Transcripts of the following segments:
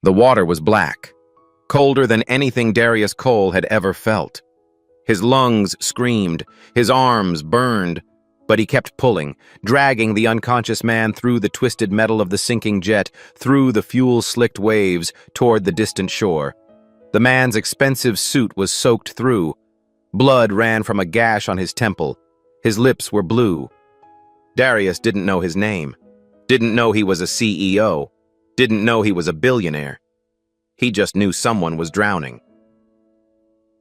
The water was black, colder than anything Darius Cole had ever felt. His lungs screamed, his arms burned, but he kept pulling, dragging the unconscious man through the twisted metal of the sinking jet, through the fuel-slicked waves, toward the distant shore. The man's expensive suit was soaked through. Blood ran from a gash on his temple. His lips were blue. Darius didn't know his name, didn't know he was a CEO, didn't know he was a billionaire. He just knew someone was drowning.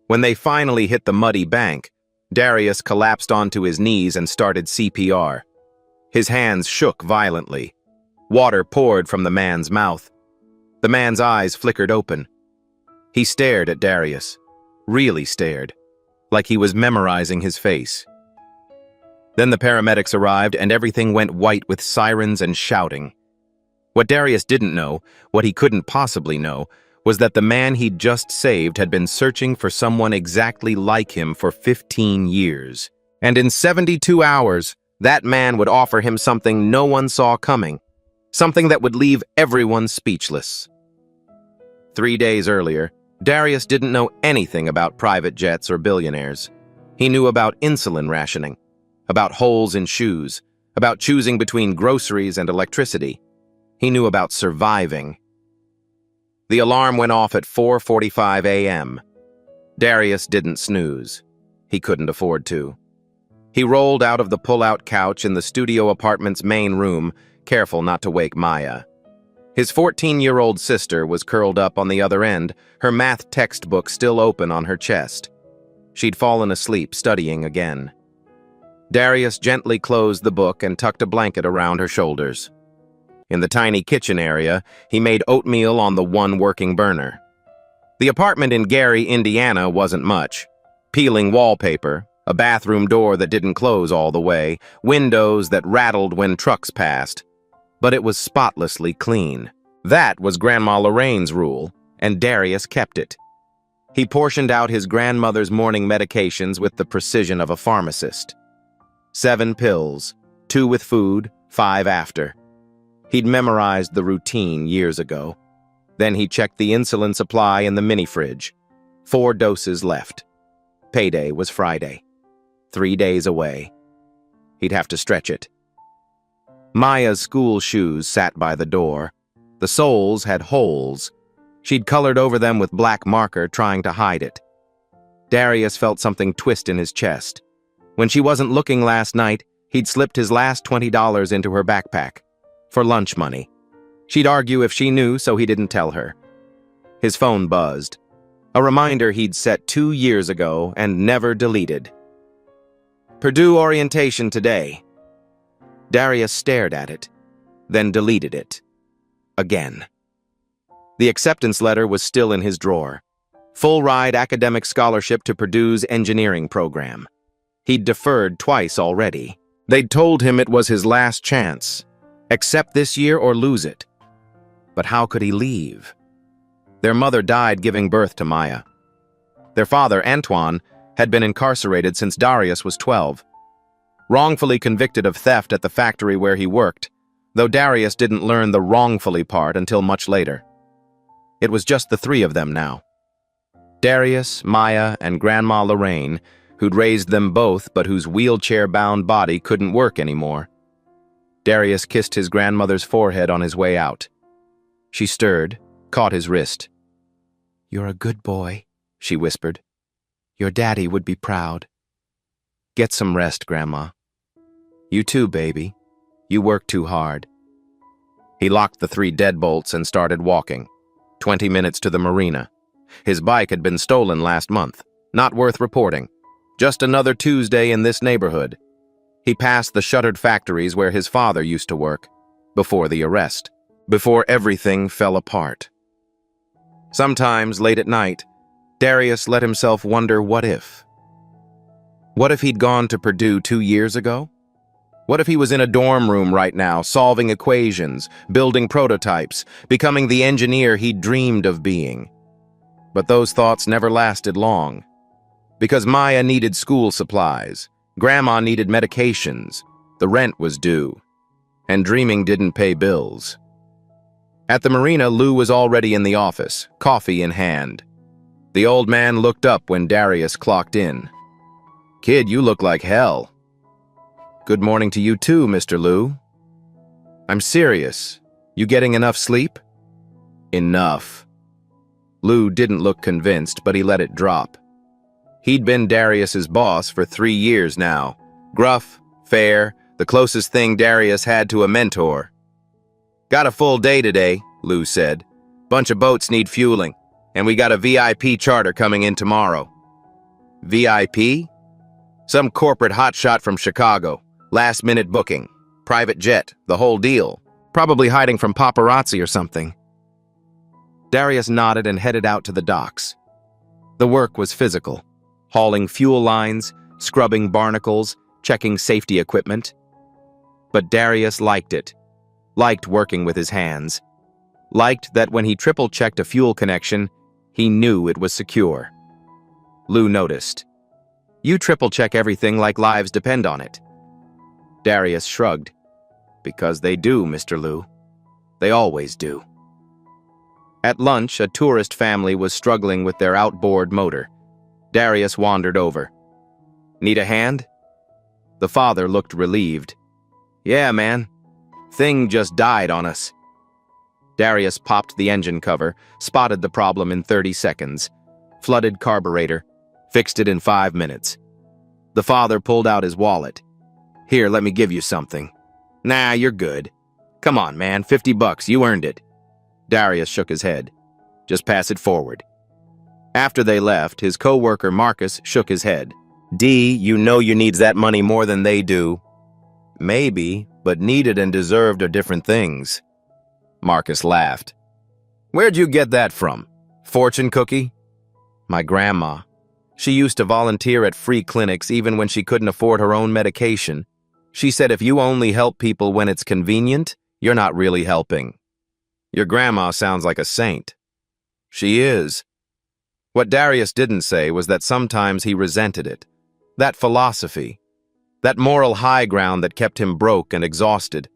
When they finally hit the muddy bank, Darius collapsed onto his knees and started CPR. His hands shook violently. Water poured from the man's mouth. The man's eyes flickered open. He stared at Darius, really stared, like he was memorizing his face. Then the paramedics arrived and everything went white with sirens and shouting. What Darius didn't know, what he couldn't possibly know, was that the man he'd just saved had been searching for someone exactly like him for 15 years. And in 72 hours, that man would offer him something no one saw coming, something that would leave everyone speechless. 3 days earlier, Darius didn't know anything about private jets or billionaires. He knew about insulin rationing, about holes in shoes, about choosing between groceries and electricity. He knew about surviving. The alarm went off at 4:45 a.m. Darius didn't snooze. He couldn't afford to. He rolled out of the pull-out couch in the studio apartment's main room, careful not to wake Maya. His 14-year-old sister was curled up on the other end, her math textbook still open on her chest. She'd fallen asleep, studying again. Darius gently closed the book and tucked a blanket around her shoulders. In the tiny kitchen area, he made oatmeal on the one working burner. The apartment in Gary, Indiana wasn't much. Peeling wallpaper, a bathroom door that didn't close all the way, windows that rattled when trucks passed. But it was spotlessly clean. That was Grandma Lorraine's rule, and Darius kept it. He portioned out his grandmother's morning medications with the precision of a pharmacist. 7 pills, 2 with food, 5 after. He'd memorized the routine years ago. Then he checked the insulin supply in the mini-fridge. 4 doses left. Payday was Friday. 3 days away. He'd have to stretch it. Maya's school shoes sat by the door. The soles had holes. She'd colored over them with black marker, trying to hide it. Darius felt something twist in his chest. When she wasn't looking last night, he'd slipped his last $20 into her backpack. For lunch money. She'd argue if she knew, so he didn't tell her. His phone buzzed. A reminder he'd set 2 years ago and never deleted. Purdue orientation today. Darius stared at it, then deleted it. Again. The acceptance letter was still in his drawer. Full-ride academic scholarship to Purdue's engineering program. He'd deferred twice already. They'd told him it was his last chance. Accept this year or lose it. But how could he leave? Their mother died giving birth to Maya. Their father, Antoine, had been incarcerated since Darius was 12. Wrongfully convicted of theft at the factory where he worked, though Darius didn't learn the wrongfully part until much later. It was just the 3 of them now. Darius, Maya, and Grandma Lorraine, who'd raised them both but whose wheelchair-bound body couldn't work anymore. Darius kissed his grandmother's forehead on his way out. She stirred, caught his wrist. "You're a good boy," she whispered. "Your daddy would be proud. Get some rest, Grandma. You too, baby. You work too hard." He locked the 3 deadbolts and started walking. 20 minutes to the marina. His bike had been stolen last month. Not worth reporting. Just another Tuesday in this neighborhood. He passed the shuttered factories where his father used to work, before the arrest, before everything fell apart. Sometimes, late at night, Darius let himself wonder what if. What if he'd gone to Purdue 2 years ago? What if he was in a dorm room right now, solving equations, building prototypes, becoming the engineer he'd dreamed of being? But those thoughts never lasted long. Because Maya needed school supplies, Grandma needed medications, the rent was due, and dreaming didn't pay bills. At the marina, Lou was already in the office, coffee in hand. The old man looked up when Darius clocked in. "Kid, you look like hell." "Good morning to you too, Mr. Lou." "I'm serious. You getting enough sleep?" "Enough." Lou didn't look convinced, but he let it drop. He'd been Darius's boss for 3 years now. Gruff, fair, the closest thing Darius had to a mentor. "Got a full day today," Lou said. "Bunch of boats need fueling, and we got a VIP charter coming in tomorrow." "VIP?" "Some corporate hotshot from Chicago. Last-minute booking. Private jet, the whole deal. Probably hiding from paparazzi or something." Darius nodded and headed out to the docks. The work was physical. Hauling fuel lines, scrubbing barnacles, checking safety equipment. But Darius liked it. Liked working with his hands. Liked that when he triple-checked a fuel connection, he knew it was secure. Lou noticed. "You triple-check everything like lives depend on it." Darius shrugged. "Because they do, Mr. Lou. They always do." At lunch, a tourist family was struggling with their outboard motor. Darius wandered over. "Need a hand?" The father looked relieved. "Yeah, man. Thing just died on us." Darius popped the engine cover, spotted the problem in 30 seconds. Flooded carburetor. Fixed it in 5 minutes. The father pulled out his wallet. "Here, let me give you something." "Nah, you're good." "Come on, man, $50, you earned it." Darius shook his head. "Just pass it forward." After they left, his co-worker Marcus shook his head. "D, you know you needs that money more than they do." "Maybe, but needed and deserved are different things." Marcus laughed. "Where'd you get that from? Fortune cookie?" "My grandma. She used to volunteer at free clinics even when she couldn't afford her own medication. She said if you only help people when it's convenient, you're not really helping." "Your grandma sounds like a saint." "She is." What Darius didn't say was that sometimes he resented it. That philosophy. That moral high ground that kept him broke and exhausted.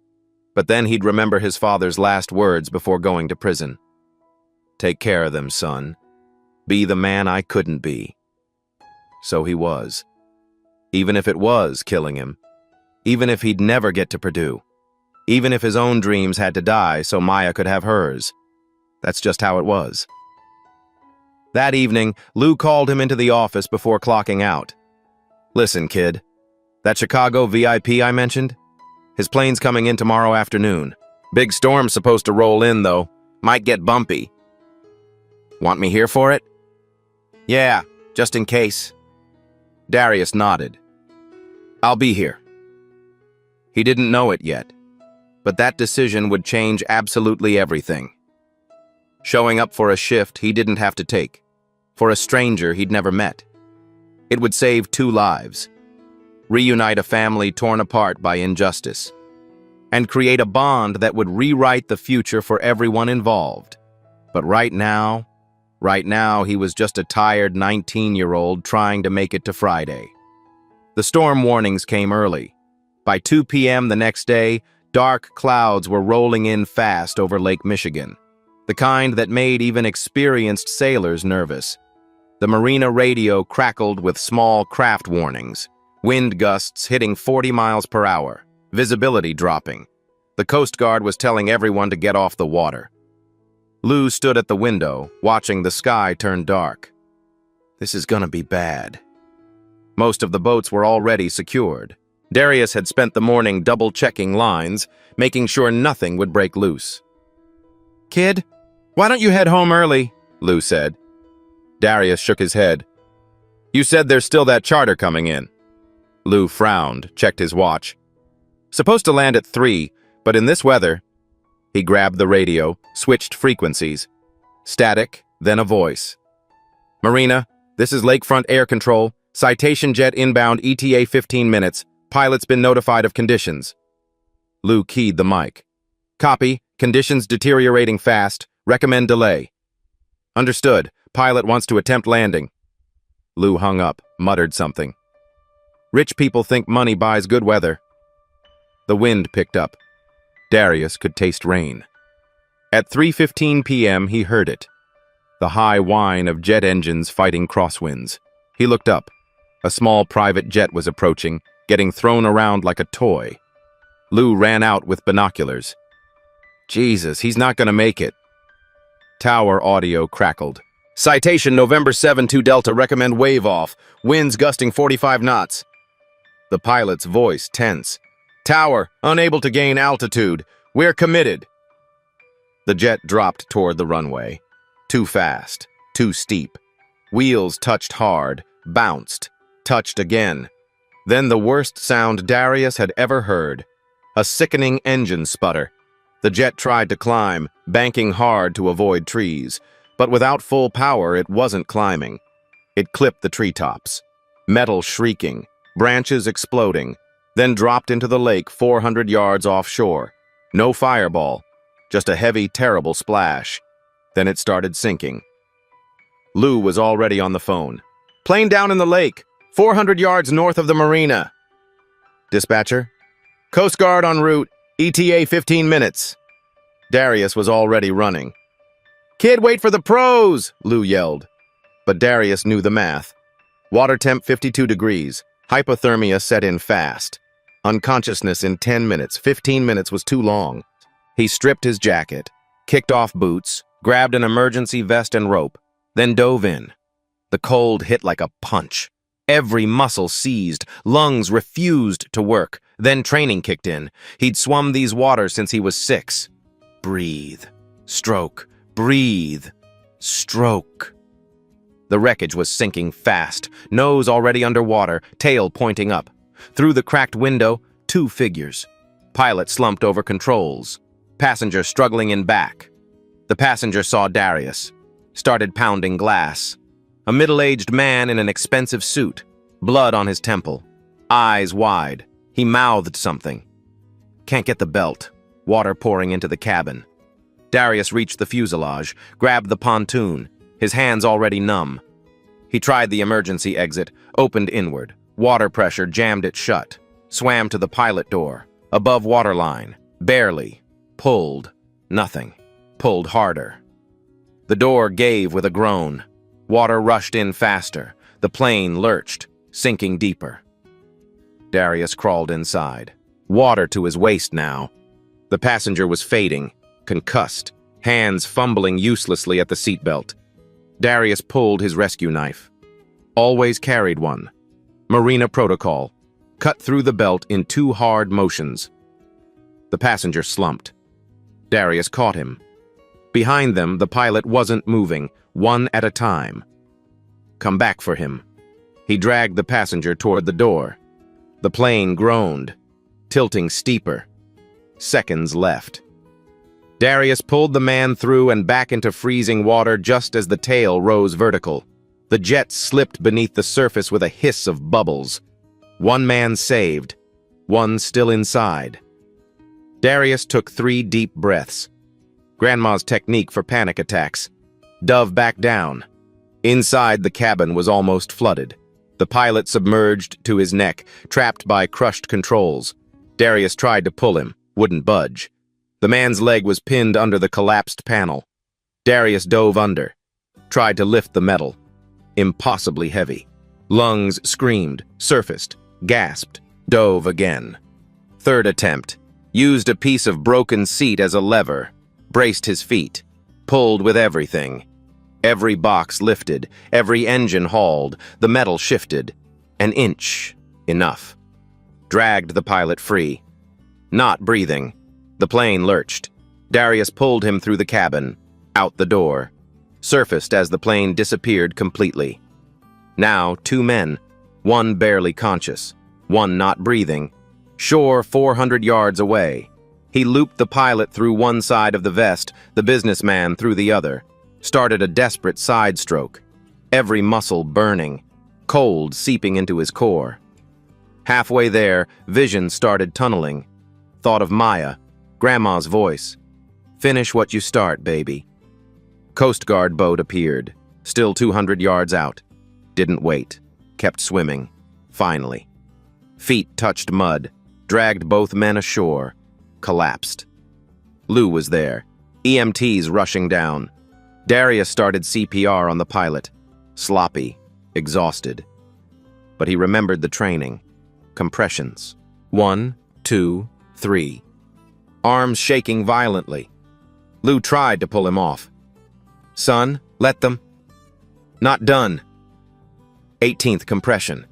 But then he'd remember his father's last words before going to prison. "Take care of them, son. Be the man I couldn't be." So he was. Even if it was killing him. Even if he'd never get to Purdue. Even if his own dreams had to die so Maya could have hers. That's just how it was. That evening, Lou called him into the office before clocking out. "Listen, kid. That Chicago VIP I mentioned? His plane's coming in tomorrow afternoon. Big storm's supposed to roll in, though. Might get bumpy. Want me here for it?" "Yeah, just in case." Darius nodded. "I'll be here." He didn't know it yet, but that decision would change absolutely everything. Showing up for a shift he didn't have to take, for a stranger he'd never met. It would save 2 lives, reunite a family torn apart by injustice, and create a bond that would rewrite the future for everyone involved. But right now he was just a tired 19-year-old trying to make it to Friday. The storm warnings came early. By 2 p.m. the next day, dark clouds were rolling in fast over Lake Michigan, the kind that made even experienced sailors nervous. The marina radio crackled with small craft warnings, wind gusts hitting 40 miles per hour, visibility dropping. The Coast Guard was telling everyone to get off the water. Lou stood at the window, watching the sky turn dark. This is gonna be bad. Most of the boats were already secured. Darius had spent the morning double-checking lines, making sure nothing would break loose. "Kid, why don't you head home early?" Lou said. Darius shook his head. "You said there's still that charter coming in." Lou frowned, checked his watch. "Supposed to land at 3, but in this weather..." He grabbed the radio, switched frequencies. Static, then a voice. "Marina, this is Lakefront Air Control. Citation jet inbound ETA 15 minutes. Pilot's been notified of conditions." Lou keyed the mic. "Copy. Conditions deteriorating fast. Recommend delay." "Understood. Pilot wants to attempt landing." Lou hung up, muttered something. "Rich people think money buys good weather." The wind picked up. Darius could taste rain. At 3:15 p.m., he heard it. The high whine of jet engines fighting crosswinds. He looked up. A small private jet was approaching, getting thrown around like a toy. Lou ran out with binoculars. Jesus, he's not gonna make it. Tower audio crackled. Citation November 7-2 Delta, recommend wave off. Winds gusting 45 knots. The pilot's voice tense. Tower, unable to gain altitude. We're committed. The jet dropped toward the runway. Too fast, too steep. Wheels touched hard, bounced, touched again. Then the worst sound Darius had ever heard. A sickening engine sputter. The jet tried to climb, banking hard to avoid trees. But without full power, it wasn't climbing. It clipped the treetops. Metal shrieking, branches exploding, then dropped into the lake 400 yards offshore. No fireball, just a heavy, terrible splash. Then it started sinking. Lou was already on the phone. Plane down in the lake, 400 yards north of the marina. Dispatcher? Coast Guard en route, ETA 15 minutes. Darius was already running. Kid, wait for the pros, Lou yelled. But Darius knew the math. Water temp 52 degrees. Hypothermia set in fast. Unconsciousness in 10 minutes. 15 minutes was too long. He stripped his jacket, kicked off boots, grabbed an emergency vest and rope, then dove in. The cold hit like a punch. Every muscle seized, lungs refused to work. Then training kicked in. He'd swum these waters since he was 6. Breathe. Stroke. Breathe. Stroke. The wreckage was sinking fast, nose already underwater, tail pointing up. Through the cracked window, 2 figures. Pilot slumped over controls. Passenger struggling in back. The passenger saw Darius. Started pounding glass. A middle-aged man in an expensive suit. Blood on his temple. Eyes wide. He mouthed something. Can't get the belt. Water pouring into the cabin. Darius reached the fuselage, grabbed the pontoon, his hands already numb. He tried the emergency exit, opened inward. Water pressure jammed it shut. Swam to the pilot door. Above waterline. Barely. Pulled. Nothing. Pulled harder. The door gave with a groan. Water rushed in faster. The plane lurched, sinking deeper. Darius crawled inside. Water to his waist now. The passenger was fading, concussed, hands fumbling uselessly at the seatbelt. Darius pulled his rescue knife. Always carried one. Marina protocol. Cut through the belt in 2 hard motions. The passenger slumped. Darius caught him. Behind them, the pilot wasn't moving, one at a time. Come back for him. He dragged the passenger toward the door. The plane groaned, tilting steeper. Seconds left. Darius pulled the man through and back into freezing water just as the tail rose vertical. The jet slipped beneath the surface with a hiss of bubbles. 1 man saved, 1 still inside. Darius took 3 deep breaths. Grandma's technique for panic attacks. Dove back down. Inside, the cabin was almost flooded. The pilot submerged to his neck, trapped by crushed controls. Darius tried to pull him, wouldn't budge. The man's leg was pinned under the collapsed panel. Darius dove under, tried to lift the metal. Impossibly heavy. Lungs screamed, surfaced, gasped, dove again. 3rd attempt. Used a piece of broken seat as a lever. Braced his feet. Pulled with everything. Every box lifted, every engine hauled, the metal shifted. An inch. Enough. Dragged the pilot free. Not breathing. The plane lurched. Darius pulled him through the cabin, out the door. Surfaced as the plane disappeared completely. Now 2 men, 1 barely conscious, 1 not breathing. Shore 400 yards away. He looped the pilot through one side of the vest, the businessman through the other. Started a desperate side stroke. Every muscle burning, cold seeping into his core. Halfway there, vision started tunneling. Thought of Maya, Grandma's voice. Finish what you start, baby. Coast Guard boat appeared, still 200 yards out. Didn't wait. Kept swimming. Finally. Feet touched mud, dragged both men ashore. Collapsed. Lou was there. EMTs rushing down. Darius started CPR on the pilot. Sloppy, exhausted. But he remembered the training. Compressions. 1, 2, 3. Arms shaking violently. Lou tried to pull him off. "Son, let them." "Not done." 18th compression.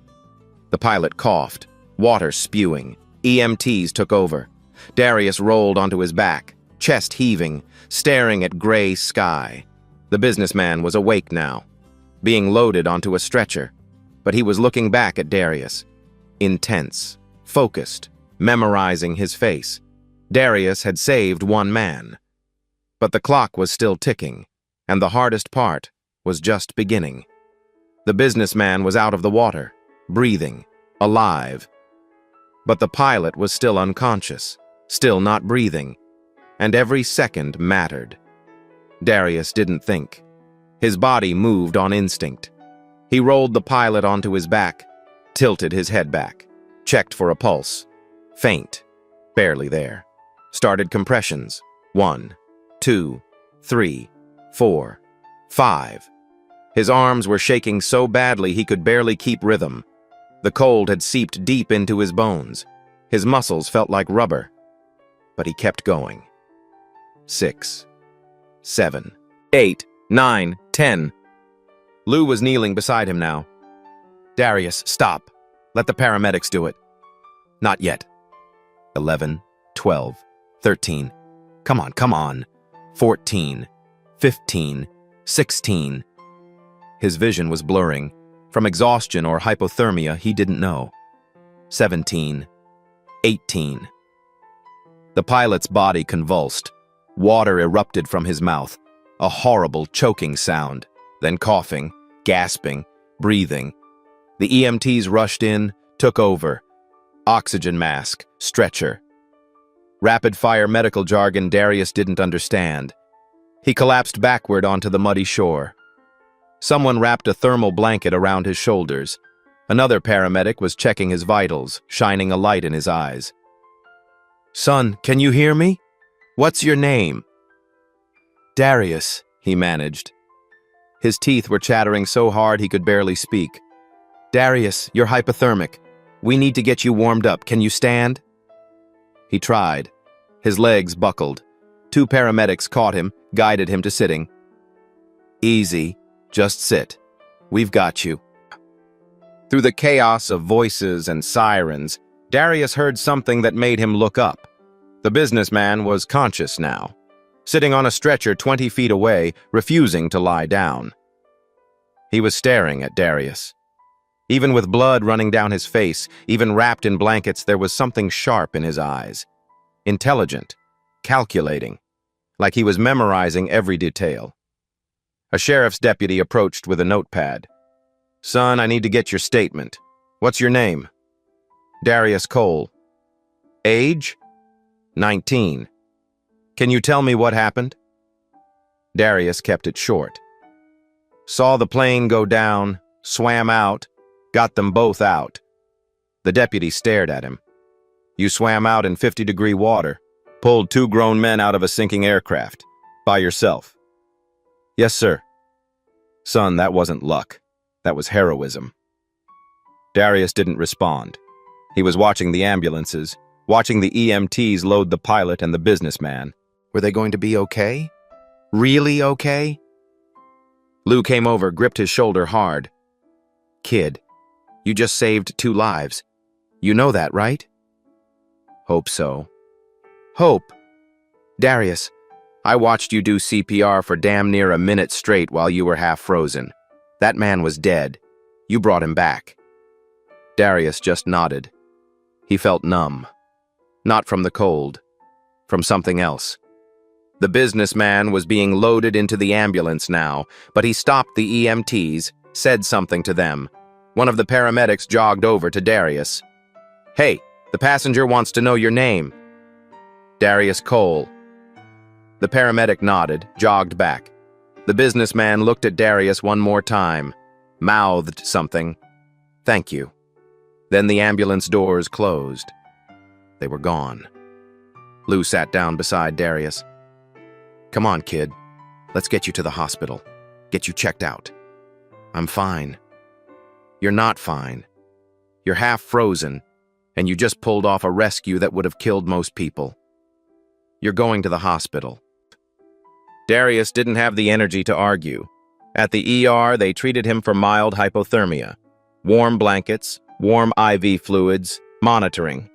The pilot coughed, water spewing. EMTs took over. Darius rolled onto his back, chest heaving, staring at gray sky. The businessman was awake now, being loaded onto a stretcher, but he was looking back at Darius. Intense, focused, memorizing his face. Darius had saved one man. But the clock was still ticking, and the hardest part was just beginning. The businessman was out of the water, breathing, alive. But the pilot was still unconscious, still not breathing, and every second mattered. Darius didn't think. His body moved on instinct. He rolled the pilot onto his back, tilted his head back, checked for a pulse. Faint, barely there. Started compressions. 1, 2, 3, 4, 5. His arms were shaking so badly he could barely keep rhythm. The cold had seeped deep into his bones. His muscles felt like rubber. But he kept going. 6, 7, 8, 9, 10. Lou was kneeling beside him now. "Darius, stop. Let the paramedics do it." "Not yet." 11, 12, 13. Come on. 14, 15, 16. His vision was blurring. From exhaustion or hypothermia, he didn't know. 17, 18. The pilot's body convulsed. Water erupted from his mouth. A horrible choking sound. Then coughing, gasping, breathing. The EMTs rushed in, took over. Oxygen mask, stretcher. Rapid-fire medical jargon Darius didn't understand. He collapsed backward onto the muddy shore. Someone wrapped a thermal blanket around his shoulders. Another paramedic was checking his vitals, shining a light in his eyes. "Son, can you hear me? What's your name?" "Darius," he managed. His teeth were chattering so hard he could barely speak. "Darius, you're hypothermic. We need to get you warmed up. Can you stand?" He tried. His legs buckled. 2 paramedics caught him, guided him to sitting. "Easy. Just sit. We've got you." Through the chaos of voices and sirens, Darius heard something that made him look up. The businessman was conscious now, sitting on a stretcher 20 feet away, refusing to lie down. He was staring at Darius. Even with blood running down his face, even wrapped in blankets, there was something sharp in his eyes. Intelligent, calculating, like he was memorizing every detail. A sheriff's deputy approached with a notepad. "Son, I need to get your statement. What's your name?" "Darius Cole." "Age?" 19. "Can you tell me what happened?" Darius kept it short. "Saw the plane go down, swam out, got them both out." The deputy stared at him. "You swam out in 50-degree water, pulled 2 grown men out of a sinking aircraft, by yourself?" "Yes, sir." "Son, that wasn't luck. That was heroism." Darius didn't respond. He was watching the ambulances, watching the EMTs load the pilot and the businessman. Were they going to be okay? Really okay? Lou came over, gripped his shoulder hard. "Kid, you just saved 2 lives. You know that, right?" "Hope so." "Hope? Darius, I watched you do CPR for damn near a minute straight while you were half frozen. That man was dead. You brought him back." Darius just nodded. He felt numb. Not from the cold, from something else. The businessman was being loaded into the ambulance now, but he stopped the EMTs, said something to them. One of the paramedics jogged over to Darius. "Hey, the passenger wants to know your name." "Darius Cole." The paramedic nodded, jogged back. The businessman looked at Darius one more time, mouthed something. "Thank you." Then the ambulance doors closed. They were gone. Lou sat down beside Darius. Come on, kid. Let's get you to the hospital. Get you checked out. I'm fine. You're not fine. You're half frozen, and you just pulled off a rescue that would have killed most people. You're going to the hospital. Darius didn't have the energy to argue. At the ER, they treated him for mild hypothermia. Warm blankets, warm IV fluids, monitoring.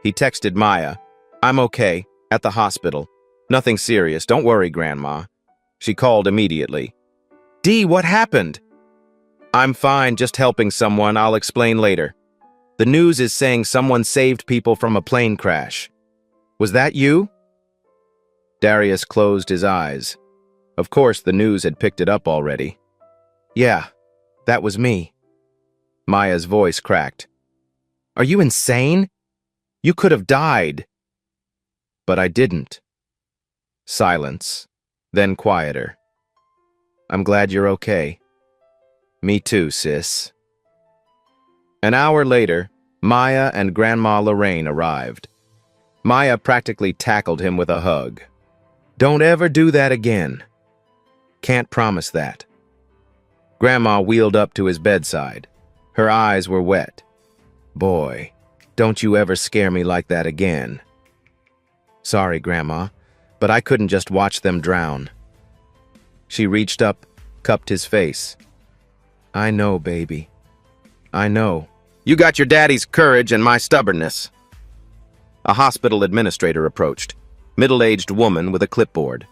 He texted Maya, "I'm okay, at the hospital. Nothing serious, don't worry, Grandma." She called immediately. "Dee, what happened?" "I'm fine, just helping someone, I'll explain later. The news is saying someone saved people from a plane crash. Was that you?" Darius closed his eyes. Of course, the news had picked it up already. "Yeah, that was me." Maya's voice cracked. "Are you insane? You could have died." "But I didn't." Silence, then quieter. "I'm glad you're okay." "Me too, sis." An hour later, Maya and Grandma Lorraine arrived. Maya practically tackled him with a hug. "Don't ever do that again." "Can't promise that." Grandma wheeled up to his bedside. Her eyes were wet. "Boy, don't you ever scare me like that again." "Sorry, Grandma, but I couldn't just watch them drown." She reached up, cupped his face. "I know, baby. I know. You got your daddy's courage and my stubbornness." A hospital administrator approached, middle-aged woman with a clipboard.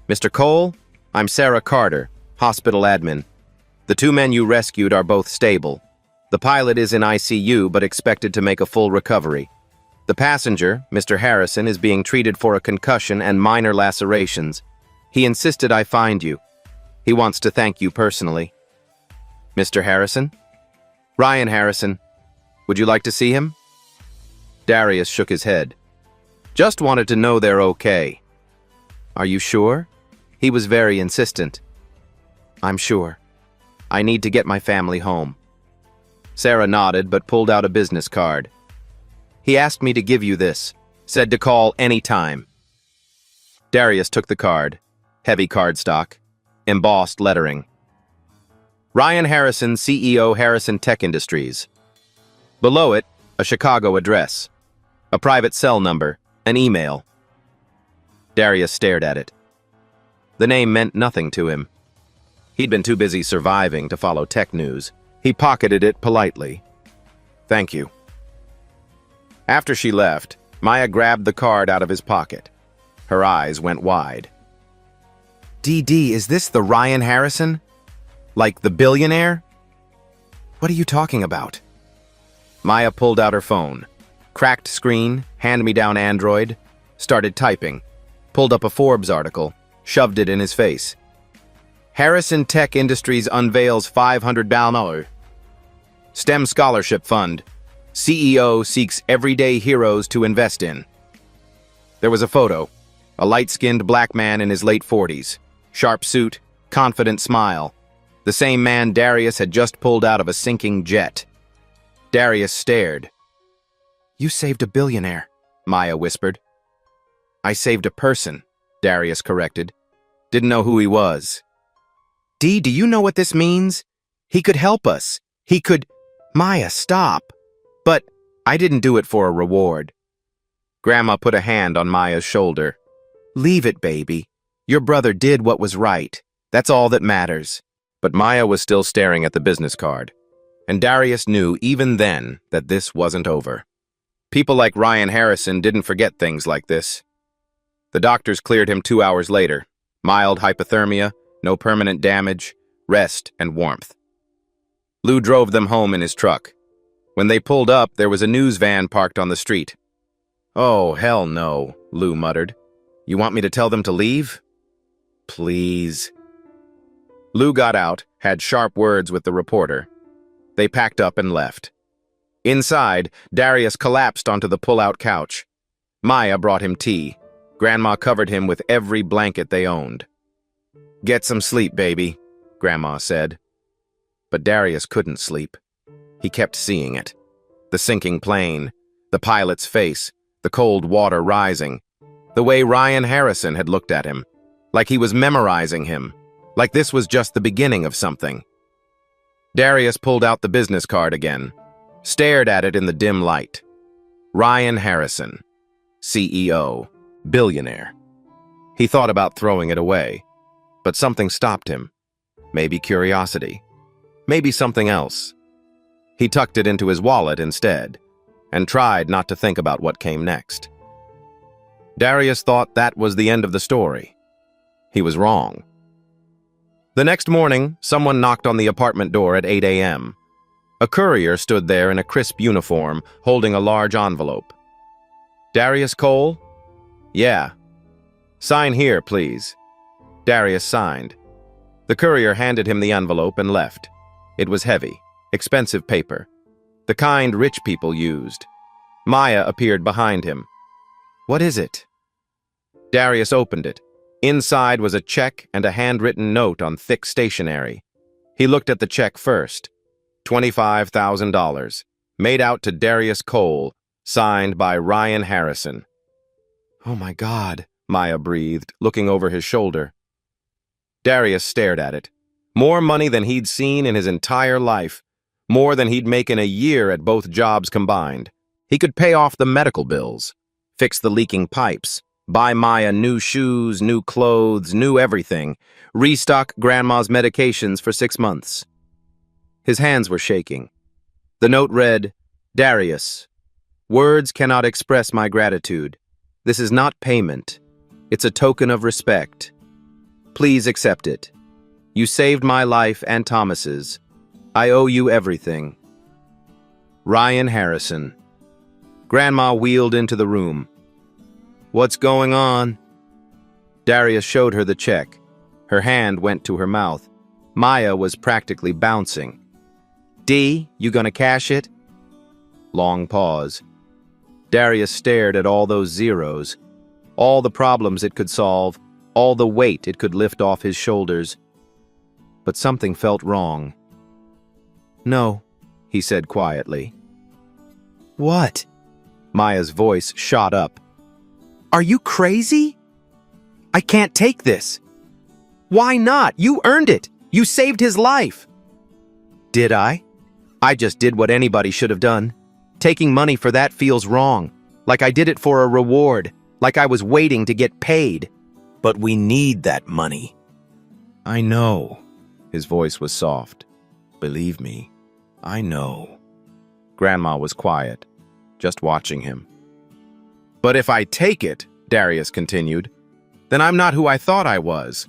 "Mr. Cole, I'm Sarah Carter, hospital admin. The two men you rescued are both stable. The pilot is in ICU but expected to make a full recovery. The passenger, Mr. Harrison, is being treated for a concussion and minor lacerations. He insisted I find you. He wants to thank you personally." "Mr. Harrison?" "Ryan Harrison. Would you like to see him?" Darius shook his head. "Just wanted to know they're okay." "Are you sure?" He was very insistent. "I'm sure. I need to get my family home." Sarah nodded but pulled out a business card. "He asked me to give you this. Said to call any time." Darius took the card. Heavy cardstock. Embossed lettering. Ryan Harrison, CEO, Harrison Tech Industries. Below it, a Chicago address. A private cell number. An email. Darius stared at it. The name meant nothing to him. He'd been too busy surviving to follow tech news. He pocketed it politely. "Thank you." After she left, Maya grabbed the card out of his pocket. Her eyes went wide. "DD, is this the Ryan Harrison? Like the billionaire?" "What are you talking about?" Maya pulled out her phone. Cracked screen, hand-me-down Android. Started typing. Pulled up a Forbes article. Shoved it in his face. Harrison Tech Industries unveils $500 STEM Scholarship Fund. CEO seeks everyday heroes to invest in. There was a photo. A light-skinned black man in his late 40s. Sharp suit, confident smile. The same man Darius had just pulled out of a sinking jet. Darius stared. "You saved a billionaire," Maya whispered. "I saved a person," Darius corrected. "Didn't know who he was." "Dee, do you know what this means? He could help us. He could—" "Maya, stop." "But I didn't do it for a reward." Grandma put a hand on Maya's shoulder. "Leave it, baby. Your brother did what was right. That's all that matters." But Maya was still staring at the business card. And Darius knew even then that this wasn't over. People like Ryan Harrison didn't forget things like this. The doctors cleared him 2 hours later. Mild hypothermia, no permanent damage, rest and warmth. Lou drove them home in his truck. When they pulled up, there was a news van parked on the street. "Oh, hell no," Lou muttered. "You want me to tell them to leave?" "Please." Lou got out, had sharp words with the reporter. They packed up and left. Inside, Darius collapsed onto the pull-out couch. Maya brought him tea. Grandma covered him with every blanket they owned. "Get some sleep, baby," Grandma said. But Darius couldn't sleep. He kept seeing it. The sinking plane, the pilot's face, the cold water rising, the way Ryan Harrison had looked at him, like he was memorizing him, like this was just the beginning of something. Darius pulled out the business card again, stared at it in the dim light. Ryan Harrison, CEO, billionaire. He thought about throwing it away, but something stopped him. Maybe curiosity. Maybe something else. He tucked it into his wallet instead, and tried not to think about what came next. Darius thought that was the end of the story. He was wrong. The next morning, someone knocked on the apartment door at 8 a.m. A courier stood there in a crisp uniform, holding a large envelope. Darius Cole? Yeah. Sign here, please. Darius signed. The courier handed him the envelope and left. It was heavy, expensive paper, the kind rich people used. Maya appeared behind him. What is it? Darius opened it. Inside was a check and a handwritten note on thick stationery. He looked at the check first. $25,000, made out to Darius Cole, signed by Ryan Harrison. Oh my God, Maya breathed, looking over his shoulder. Darius stared at it. More money than he'd seen in his entire life. More than he'd make in a year at both jobs combined. He could pay off the medical bills, fix the leaking pipes, buy Maya new shoes, new clothes, new everything, restock Grandma's medications for 6 months. His hands were shaking. The note read, Darius, words cannot express my gratitude. This is not payment. It's a token of respect. Please accept it. You saved my life and Thomas's. I owe you everything. Ryan Harrison. Grandma wheeled into the room. What's going on? Darius showed her the check. Her hand went to her mouth. Maya was practically bouncing. D, you gonna cash it? Long pause. Darius stared at all those zeros, all the problems it could solve, all the weight it could lift off his shoulders. But something felt wrong. No, he said quietly. What? Maya's voice shot up. Are you crazy? I can't take this. Why not? You earned it. You saved his life. Did I? I just did what anybody should have done. Taking money for that feels wrong, like I did it for a reward, like I was waiting to get paid. But we need that money. I know. His voice was soft. Believe me, I know. Grandma was quiet, just watching him. But if I take it, Darius continued, then I'm not who I thought I was.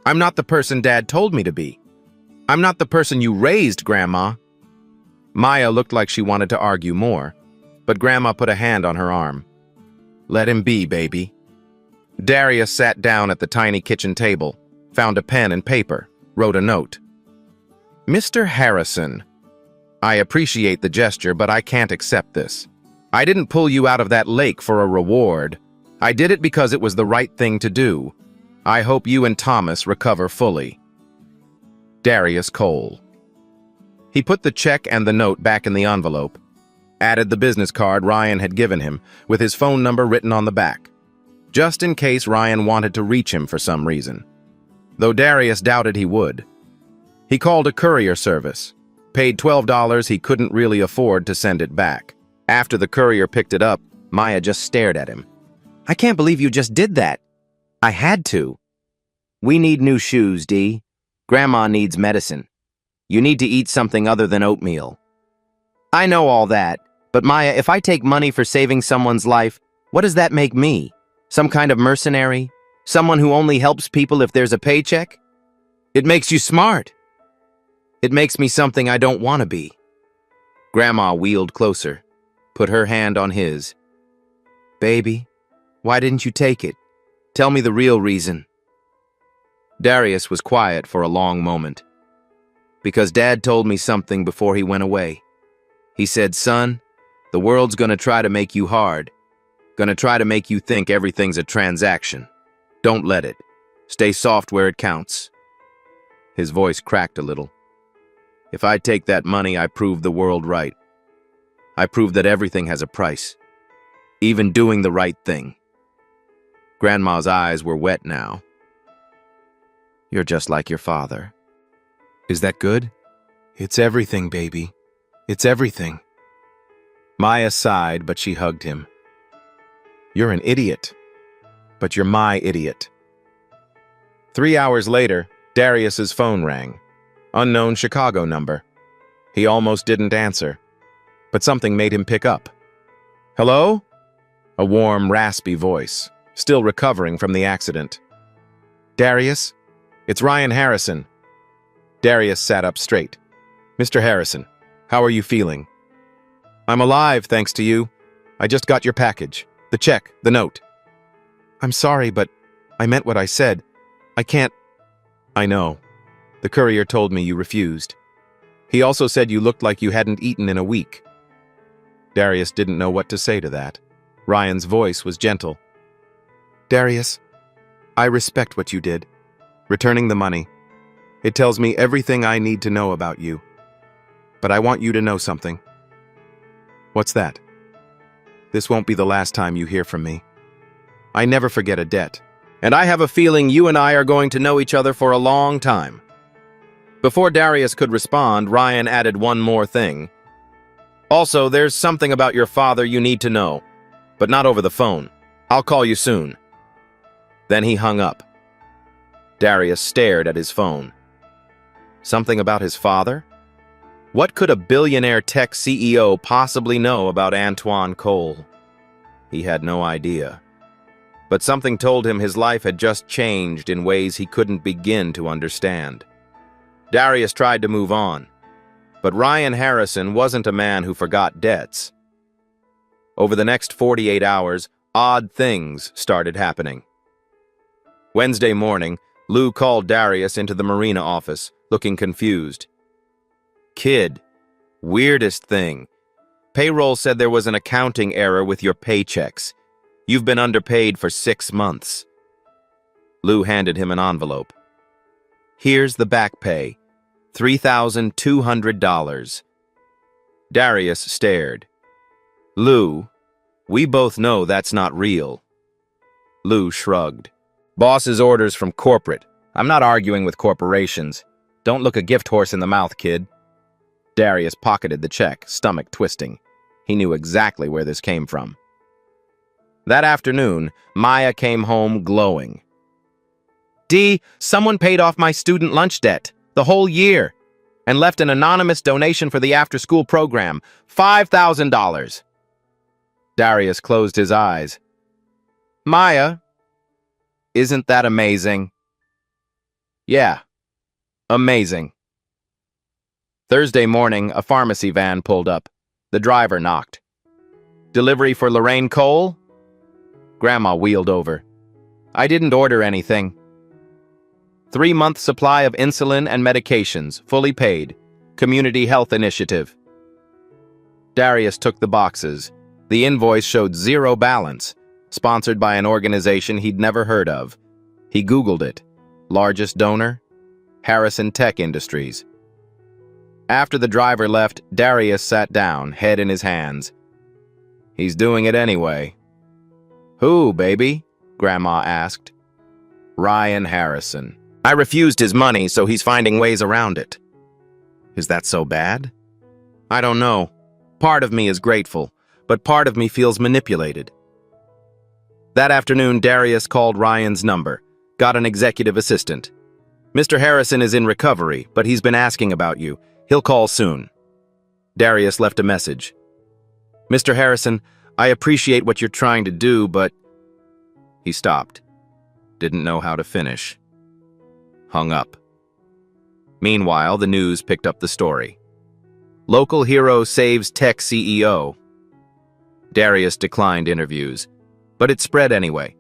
I'm not the person Dad told me to be. I'm not the person you raised, Grandma. Maya looked like she wanted to argue more, but Grandma put a hand on her arm. Let him be, baby. Darius sat down at the tiny kitchen table, found a pen and paper, wrote a note. Mr. Harrison, I appreciate the gesture, but I can't accept this. I didn't pull you out of that lake for a reward. I did it because it was the right thing to do. I hope you and Thomas recover fully. Darius Cole. He put the check and the note back in the envelope, added the business card Ryan had given him with his phone number written on the back, just in case Ryan wanted to reach him for some reason, though Darius doubted he would. He called a courier service, paid $12 he couldn't really afford to send it back. After the courier picked it up, Maya just stared at him. I can't believe you just did that. I had to. We need new shoes, Dee. Grandma needs medicine. You need to eat something other than oatmeal. I know all that, but Maya, if I take money for saving someone's life, what does that make me? Some kind of mercenary? Someone who only helps people if there's a paycheck? It makes you smart. It makes me something I don't want to be. Grandma wheeled closer, put her hand on his. Baby, why didn't you take it? Tell me the real reason. Darius was quiet for a long moment. Because Dad told me something before he went away. He said, son, the world's gonna try to make you hard. Gonna try to make you think everything's a transaction. Don't let it. Stay soft where it counts. His voice cracked a little. If I take that money, I prove the world right. I prove that everything has a price. Even doing the right thing. Grandma's eyes were wet now. You're just like your father. Is that good? It's everything, baby. It's everything. Maya sighed, but she hugged him. You're an idiot. But you're my idiot. 3 hours later, Darius's phone rang. Unknown Chicago number. He almost didn't answer, but something made him pick up. Hello? A warm, raspy voice, still recovering from the accident. Darius? It's Ryan Harrison. Darius sat up straight. Mr. Harrison, how are you feeling? I'm alive, thanks to you. I just got your package. The check, the note. I'm sorry, but I meant what I said. I can't... I know. The courier told me you refused. He also said you looked like you hadn't eaten in a week. Darius didn't know what to say to that. Ryan's voice was gentle. Darius, I respect what you did. Returning the money. It tells me everything I need to know about you. But I want you to know something. What's that? This won't be the last time you hear from me. I never forget a debt. And I have a feeling you and I are going to know each other for a long time. Before Darius could respond, Ryan added one more thing. Also, there's something about your father you need to know, but not over the phone. I'll call you soon. Then he hung up. Darius stared at his phone. Something about his father? What could a billionaire tech CEO possibly know about Antoine Cole? He had no idea. But something told him his life had just changed in ways he couldn't begin to understand. Darius tried to move on, but Ryan Harrison wasn't a man who forgot debts. Over the next 48 hours, odd things started happening. Wednesday morning, Lou called Darius into the marina office, looking confused. Kid, weirdest thing. Payroll said there was an accounting error with your paychecks. You've been underpaid for 6 months. Lou handed him an envelope. Here's the back pay, $3,200. Darius stared. Lou, we both know that's not real. Lou shrugged. Boss's orders from corporate. I'm not arguing with corporations. Don't look a gift horse in the mouth, kid. Darius pocketed the check, stomach twisting. He knew exactly where this came from. That afternoon, Maya came home glowing. Dee, someone paid off my student lunch debt, the whole year, and left an anonymous donation for the after-school program, $5,000. Darius closed his eyes. Maya, isn't that amazing? Yeah, amazing. Thursday morning, a pharmacy van pulled up. The driver knocked. Delivery for Lorraine Cole? Grandma wheeled over. I didn't order anything. 3-month supply of insulin and medications, fully paid. Community Health Initiative. Darius took the boxes. The invoice showed zero balance, sponsored by an organization he'd never heard of. He Googled it. Largest donor? Harrison Tech Industries. After the driver left, Darius sat down, head in his hands. He's doing it anyway. Who, baby? Grandma asked. Ryan Harrison. I refused his money, so he's finding ways around it. Is that so bad? I don't know. Part of me is grateful, but part of me feels manipulated. That afternoon, Darius called Ryan's number, got an executive assistant. Mr. Harrison is in recovery, but he's been asking about you. He'll call soon. Darius left a message. Mr. Harrison, I appreciate what you're trying to do, but... He stopped. Didn't know how to finish. Hung up. Meanwhile, the news picked up the story. Local hero saves tech CEO. Darius declined interviews, but it spread anyway.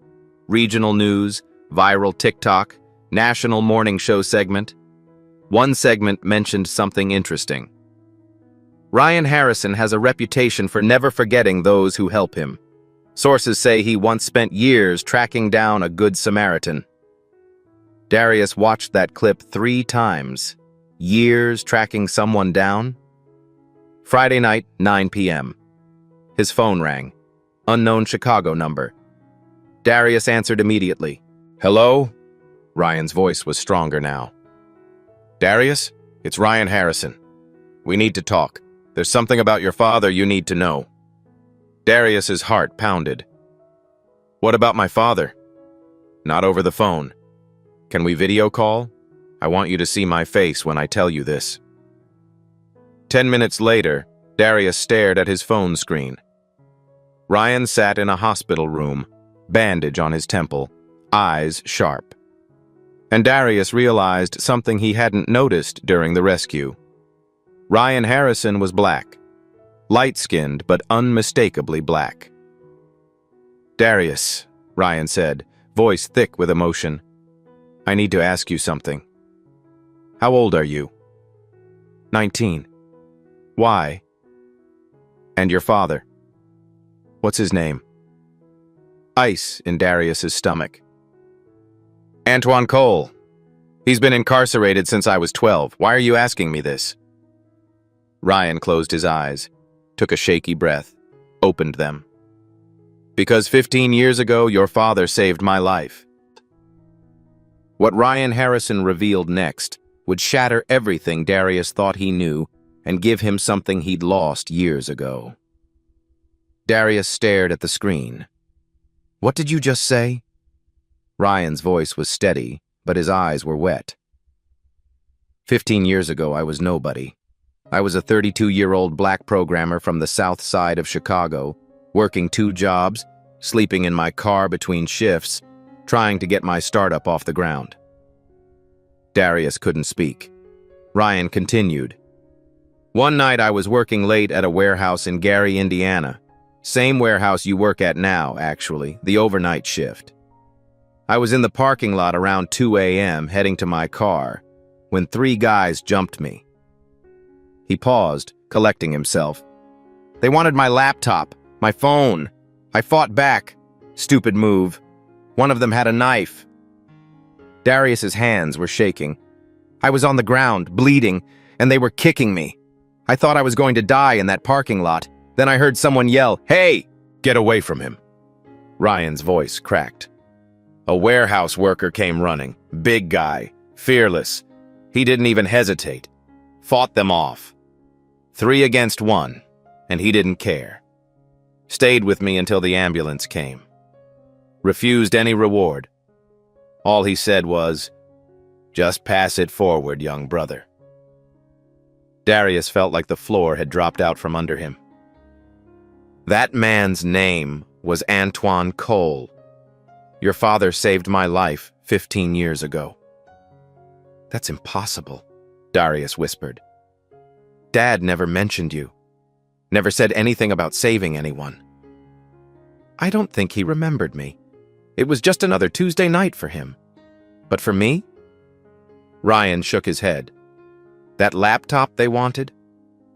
Regional news, viral TikTok, national morning show segment. One segment mentioned something interesting. Ryan Harrison has a reputation for never forgetting those who help him. Sources say he once spent years tracking down a good Samaritan. Darius watched that clip 3 times. Years tracking someone down? Friday night, 9 p.m. His phone rang. Unknown Chicago number. Darius answered immediately. Hello? Ryan's voice was stronger now. Darius, it's Ryan Harrison. We need to talk. There's something about your father you need to know. Darius's heart pounded. What about my father? Not over the phone. Can we video call? I want you to see my face when I tell you this. 10 minutes later, Darius stared at his phone screen. Ryan sat in a hospital room, bandage on his temple, eyes sharp. And Darius realized something he hadn't noticed during the rescue. Ryan Harrison was black. Light-skinned, but unmistakably black. Darius, Ryan said, voice thick with emotion. I need to ask you something. How old are you? 19. Why? And your father? What's his name? Ice in Darius's stomach. Antoine Cole. He's been incarcerated since I was 12. Why are you asking me this? Ryan closed his eyes, took a shaky breath, opened them. Because 15 years ago, your father saved my life. What Ryan Harrison revealed next would shatter everything Darius thought he knew and give him something he'd lost years ago. Darius stared at the screen. What did you just say? Ryan's voice was steady, but his eyes were wet. 15 years ago, I was nobody. I was a 32-year-old black programmer from the south side of Chicago, working 2 jobs, sleeping in my car between shifts, trying to get my startup off the ground. Darius couldn't speak. Ryan continued. One night I was working late at a warehouse in Gary, Indiana. Same warehouse you work at now, actually, the overnight shift. I was in the parking lot around 2 a.m. heading to my car when 3 guys jumped me. He paused, collecting himself. They wanted my laptop, my phone. I fought back. Stupid move. One of them had a knife. Darius's hands were shaking. I was on the ground, bleeding, and they were kicking me. I thought I was going to die in that parking lot. Then I heard someone yell, "Hey, get away from him." Ryan's voice cracked. A warehouse worker came running. Big guy, fearless. He didn't even hesitate. Fought them off. 3 against 1, and he didn't care. Stayed with me until the ambulance came. Refused any reward. All he said was, "Just pass it forward, young brother." Darius felt like the floor had dropped out from under him. That man's name was Antoine Cole. Your father saved my life 15 years ago. That's impossible, Darius whispered. Dad never mentioned you. Never said anything about saving anyone. I don't think he remembered me. It was just another Tuesday night for him. But for me? Ryan shook his head. That laptop they wanted?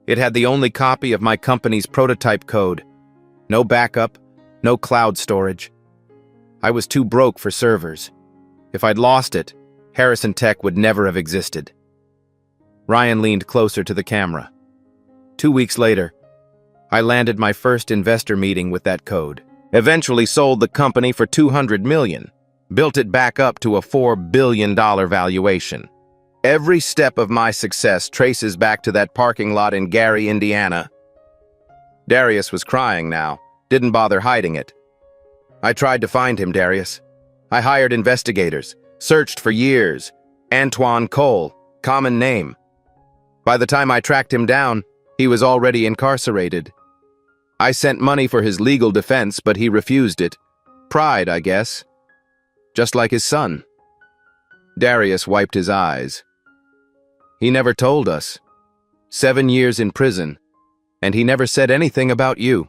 It had the only copy of my company's prototype code. No backup, no cloud storage. I was too broke for servers. If I'd lost it, Harrison Tech would never have existed. Ryan leaned closer to the camera. 2 weeks later, I landed my first investor meeting with that code. Eventually sold the company for $200 million. Built it back up to a $4 billion valuation. Every step of my success traces back to that parking lot in Gary, Indiana. Darius was crying now, didn't bother hiding it. I tried to find him, Darius. I hired investigators, searched for years. Antoine Cole, common name. By the time I tracked him down, he was already incarcerated. I sent money for his legal defense, but he refused it. Pride, I guess. Just like his son. Darius wiped his eyes. He never told us. 7 years in prison, and he never said anything about you.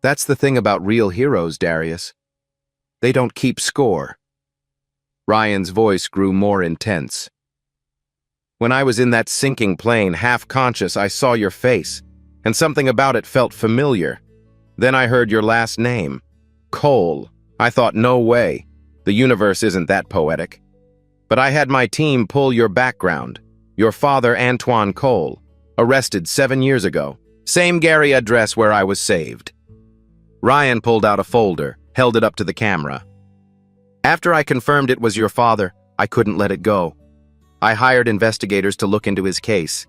That's the thing about real heroes, Darius. They don't keep score. Ryan's voice grew more intense. When I was in that sinking plane, half-conscious, I saw your face, and something about it felt familiar. Then I heard your last name, Cole. I thought, no way. The universe isn't that poetic. But I had my team pull your background. Your father, Antoine Cole, arrested 7 years ago. Same Gary address where I was saved. Ryan pulled out a folder, held it up to the camera. After I confirmed it was your father, I couldn't let it go. I hired investigators to look into his case.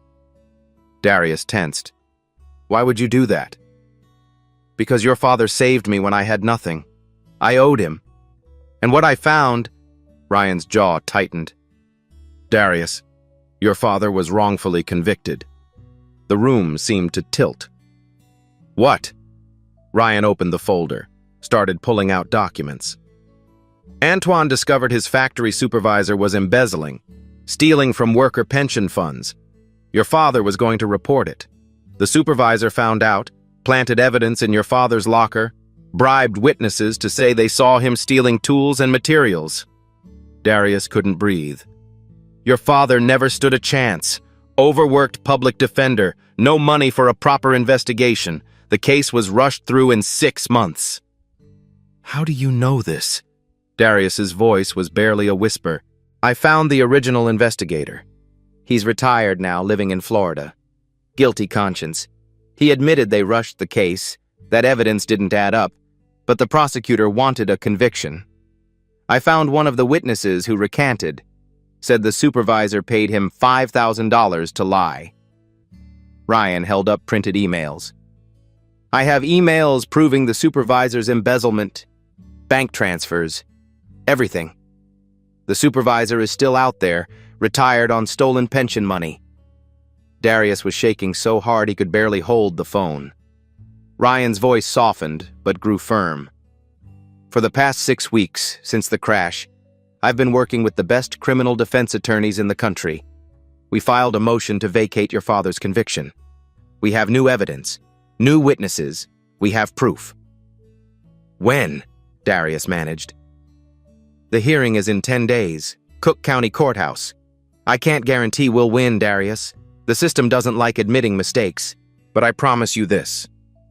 Darius tensed. Why would you do that? Because your father saved me when I had nothing. I owed him. And what I found... Ryan's jaw tightened. Darius, your father was wrongfully convicted. The room seemed to tilt. What? Ryan opened the folder, started pulling out documents. Antoine discovered his factory supervisor was embezzling, stealing from worker pension funds. Your father was going to report it. The supervisor found out, planted evidence in your father's locker, bribed witnesses to say they saw him stealing tools and materials. Darius couldn't breathe. Your father never stood a chance. Overworked public defender, no money for a proper investigation. The case was rushed through in 6 months. How do you know this? Darius's voice was barely a whisper. I found the original investigator. He's retired now, living in Florida. Guilty conscience. He admitted they rushed the case, that evidence didn't add up, but the prosecutor wanted a conviction. I found one of the witnesses who recanted, said the supervisor paid him $5,000 to lie. Ryan held up printed emails. I have emails proving the supervisor's embezzlement, bank transfers, everything. The supervisor is still out there, retired on stolen pension money. Darius was shaking so hard he could barely hold the phone. Ryan's voice softened, but grew firm. For the past 6 weeks, since the crash, I've been working with the best criminal defense attorneys in the country. We filed a motion to vacate your father's conviction. We have new evidence, new witnesses, we have proof. When? Darius managed. The hearing is in 10 days, Cook County Courthouse. I can't guarantee we'll win, Darius. The system doesn't like admitting mistakes, but I promise you this.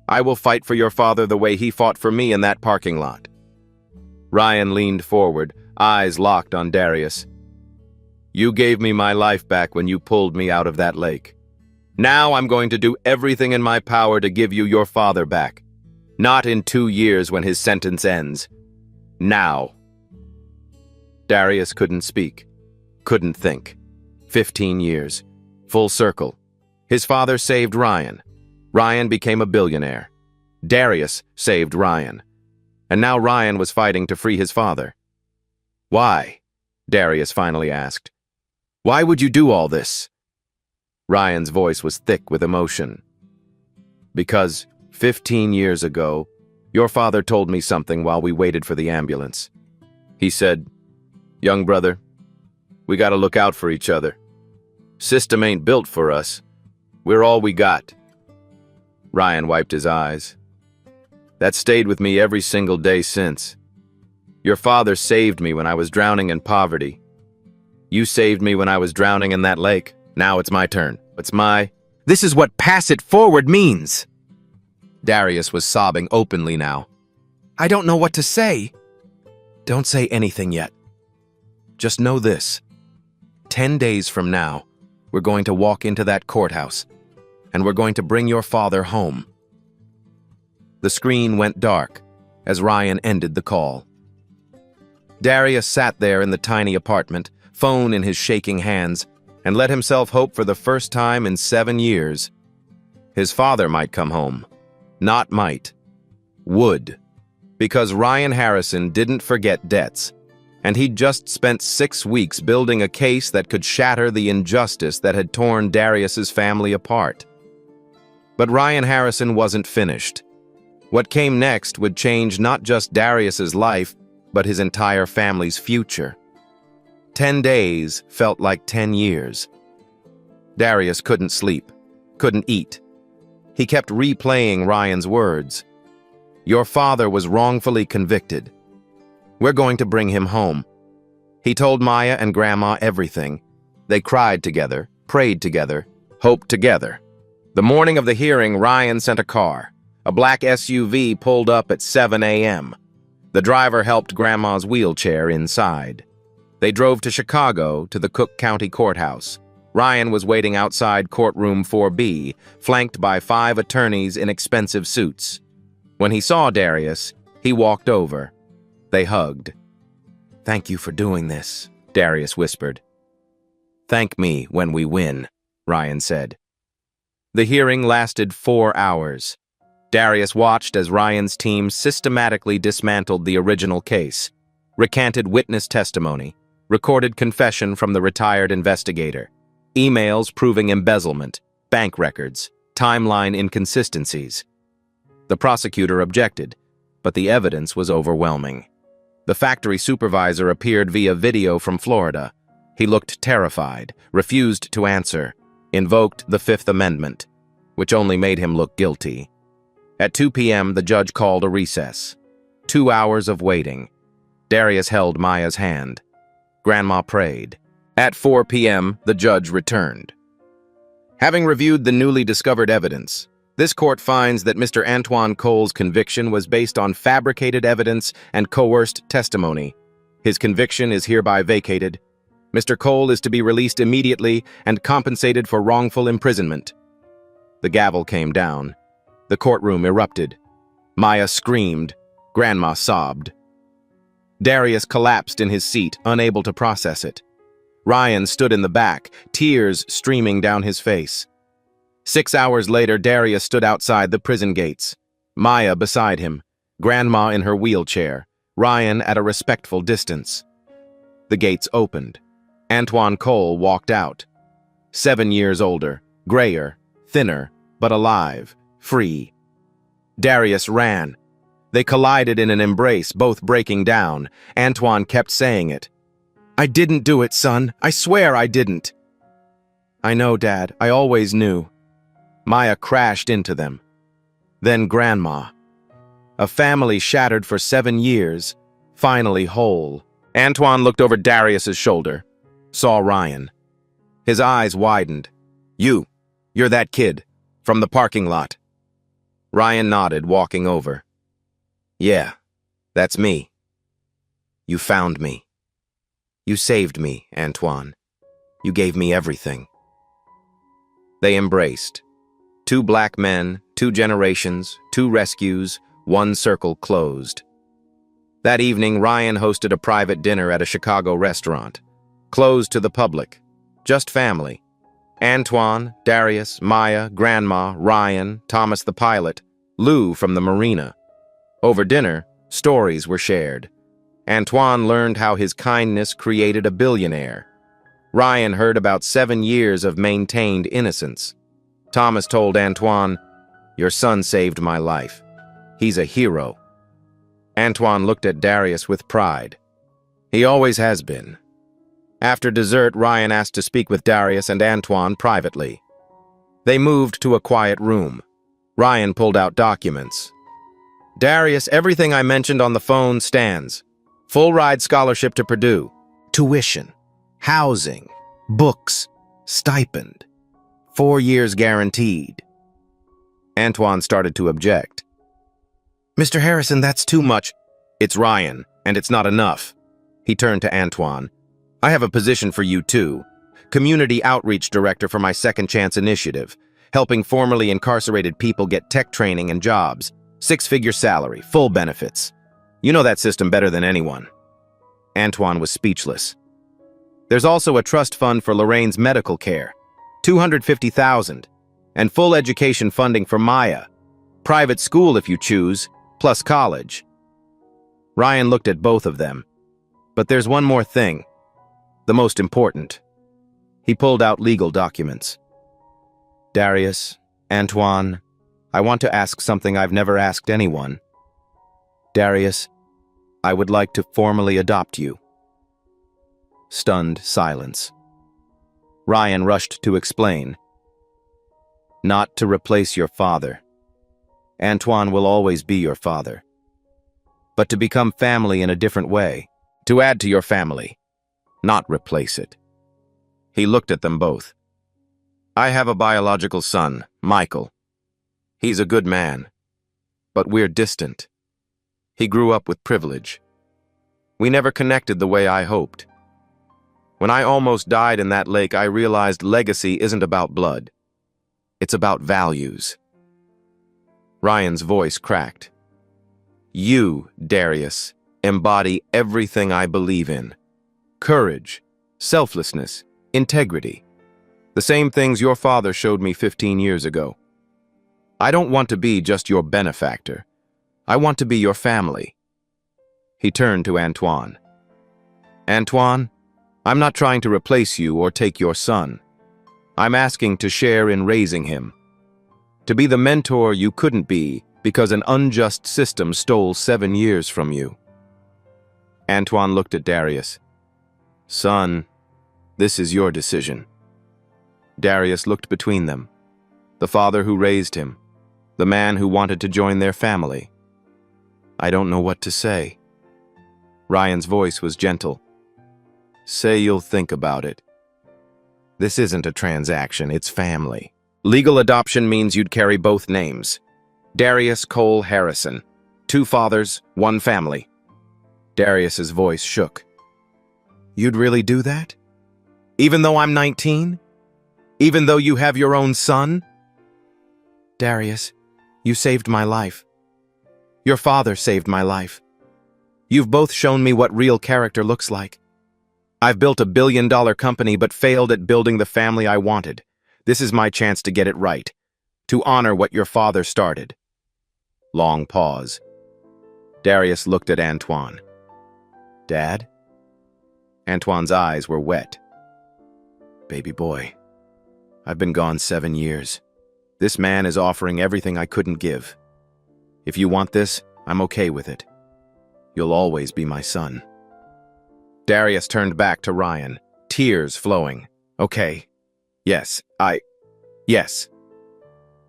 I will fight for your father the way he fought for me in that parking lot. Ryan leaned forward, eyes locked on Darius. You gave me my life back when you pulled me out of that lake. Now I'm going to do everything in my power to give you your father back. Not in 2 years when his sentence ends. Now. Darius couldn't speak, couldn't think. 15 years. Full circle. His father saved Ryan. Ryan became a billionaire. Darius saved Ryan. And now Ryan was fighting to free his father. Why? Darius finally asked. Why would you do all this? Ryan's voice was thick with emotion. Because 15 years ago, your father told me something while we waited for the ambulance. He said, young brother, we gotta look out for each other. System ain't built for us. We're all we got. Ryan wiped his eyes. That stayed with me every single day since. Your father saved me when I was drowning in poverty. You saved me when I was drowning in that lake. Now it's my turn. This is what pass it forward means. Darius was sobbing openly now. I don't know what to say. Don't say anything yet. Just know this. 10 days from now, we're going to walk into that courthouse, and we're going to bring your father home. The screen went dark as Ryan ended the call. Darius sat there in the tiny apartment, phone in his shaking hands, and let himself hope for the first time in 7 years. His father might come home. Not might. Would. Because Ryan Harrison didn't forget debts, and he'd just spent 6 weeks building a case that could shatter the injustice that had torn Darius's family apart. But Ryan Harrison wasn't finished. What came next would change not just Darius's life, but his entire family's future. 10 days felt like 10 years. Darius couldn't sleep, couldn't eat. He kept replaying Ryan's words. Your father was wrongfully convicted. We're going to bring him home. He told Maya and Grandma everything. They cried together, prayed together, hoped together. The morning of the hearing, Ryan sent a car. A black SUV pulled up at 7 a.m. The driver helped Grandma's wheelchair inside. They drove to Chicago to the Cook County Courthouse. Ryan was waiting outside courtroom 4B, flanked by 5 attorneys in expensive suits. When he saw Darius, he walked over. They hugged. "Thank you for doing this," Darius whispered. "Thank me when we win," Ryan said. The hearing lasted 4 hours. Darius watched as Ryan's team systematically dismantled the original case, recanted witness testimony, recorded confession from the retired investigator, emails proving embezzlement, bank records, timeline inconsistencies. The prosecutor objected, but the evidence was overwhelming. The factory supervisor appeared via video from Florida. He looked terrified, refused to answer, invoked the Fifth Amendment, which only made him look guilty. At 2 p.m., the judge called a recess. 2 hours of waiting. Darius held Maya's hand. Grandma prayed. At 4 p.m., the judge returned. Having reviewed the newly discovered evidence, this court finds that Mr. Antoine Cole's conviction was based on fabricated evidence and coerced testimony. His conviction is hereby vacated. Mr. Cole is to be released immediately and compensated for wrongful imprisonment. The gavel came down. The courtroom erupted. Maya screamed. Grandma sobbed. Darius collapsed in his seat, unable to process it. Ryan stood in the back, tears streaming down his face. 6 hours later, Darius stood outside the prison gates. Maya beside him, Grandma in her wheelchair, Ryan at a respectful distance. The gates opened. Antoine Cole walked out. 7 years older, grayer, thinner, but alive, free. Darius ran. They collided in an embrace, both breaking down. Antoine kept saying it. "I didn't do it, son. I swear I didn't." "I know, Dad. I always knew." Maya crashed into them. Then Grandma. A family shattered for 7 years, finally whole. Antoine looked over Darius's shoulder, saw Ryan. His eyes widened. You're that kid, from the parking lot." Ryan nodded, walking over. "Yeah, that's me. You found me. You saved me, Antoine. You gave me everything." They embraced. 2 black men, 2 generations, 2 rescues, 1 circle closed. That evening, Ryan hosted a private dinner at a Chicago restaurant, closed to the public, just family. Antoine, Darius, Maya, Grandma, Ryan, Thomas the pilot, Lou from the marina. Over dinner, stories were shared. Antoine learned how his kindness created a billionaire. Ryan heard about 7 years of maintained innocence. Thomas told Antoine, "Your son saved my life. He's a hero." Antoine looked at Darius with pride. He always has been. After dessert, Ryan asked to speak with Darius and Antoine privately. They moved to a quiet room. Ryan pulled out documents. "Darius, everything I mentioned on the phone stands. Full ride scholarship to Purdue. Tuition, housing, books, stipend. 4 years guaranteed." Antoine started to object. "Mr. Harrison, that's too much." "It's Ryan, and it's not enough." He turned to Antoine. "I have a position for you too. Community Outreach Director for my Second Chance initiative, helping formerly incarcerated people get tech training and jobs. 6-figure salary, full benefits. You know that system better than anyone." Antoine was speechless. "There's also a trust fund for Lorraine's medical care, $250,000, and full education funding for Maya. Private school if you choose, plus college." Ryan looked at both of them. "But there's one more thing. The most important." He pulled out legal documents. "Darius, Antoine, I want to ask something I've never asked anyone. Darius, I would like to formally adopt you." Stunned silence. Ryan rushed to explain. "Not to replace your father. Antoine will always be your father. But to become family in a different way. To add to your family, not replace it." He looked at them both. "I have a biological son, Michael. He's a good man, but we're distant. He grew up with privilege. We never connected the way I hoped. When I almost died in that lake, I realized legacy isn't about blood. It's about values." Ryan's voice cracked. "You, Darius, embody everything I believe in. Courage, selflessness, integrity. The same things your father showed me 15 years ago. I don't want to be just your benefactor. I want to be your family." He turned to Antoine. "Antoine, I'm not trying to replace you or take your son. I'm asking to share in raising him. To be the mentor you couldn't be because an unjust system stole 7 years from you." Antoine looked at Darius. "Son, this is your decision." Darius looked between them. The father who raised him. The man who wanted to join their family. "I don't know what to say." Ryan's voice was gentle. "Say you'll think about it. This isn't a transaction, it's family. Legal adoption means you'd carry both names. Darius Cole Harrison. 2 fathers, 1 family." Darius's voice shook. "You'd really do that? Even though I'm 19? Even though you have your own son?" "Darius, you saved my life. Your father saved my life. You've both shown me what real character looks like. I've built a billion-dollar company but failed at building the family I wanted. This is my chance to get it right, to honor what your father started." Long pause. Darius looked at Antoine. "Dad?" Antoine's eyes were wet. "Baby boy, I've been gone 7 years. This man is offering everything I couldn't give. If you want this, I'm okay with it. You'll always be my son." Darius turned back to Ryan, tears flowing. "Okay. Yes. Yes."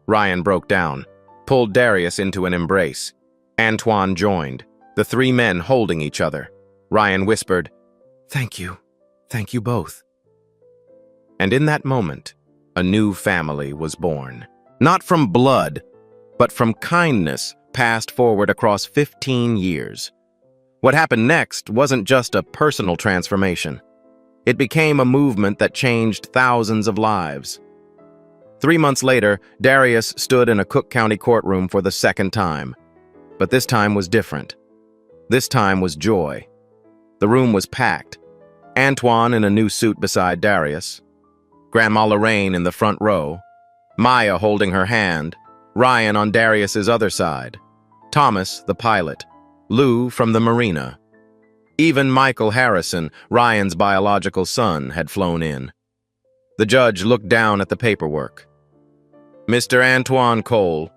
Ryan broke down, pulled Darius into an embrace. Antoine joined, the 3 men holding each other. Ryan whispered, "Thank you. Thank you both." And in that moment, a new family was born. Not from blood, but from kindness passed forward across 15 years. What happened next wasn't just a personal transformation. It became a movement that changed thousands of lives. 3 months later, Darius stood in a Cook County courtroom for the second time. But this time was different. This time was joy. The room was packed. Antoine in a new suit beside Darius. Grandma Lorraine in the front row. Maya holding her hand. Ryan on Darius's other side. Thomas, the pilot. Lou from the marina. Even Michael Harrison, Ryan's biological son, had flown in. The judge looked down at the paperwork. "Mr. Antoine Cole,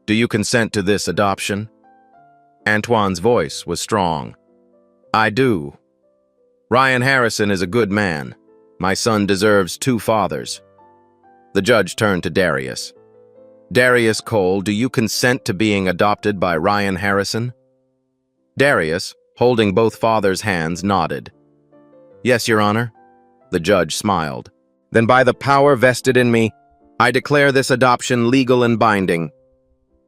do you consent to this adoption?" Antoine's voice was strong. "I do. Ryan Harrison is a good man. My son deserves 2 fathers." The judge turned to Darius. "Darius Cole, do you consent to being adopted by Ryan Harrison?" Darius, holding both fathers' hands, nodded. "Yes, Your Honor." The judge smiled. "Then by the power vested in me, I declare this adoption legal and binding.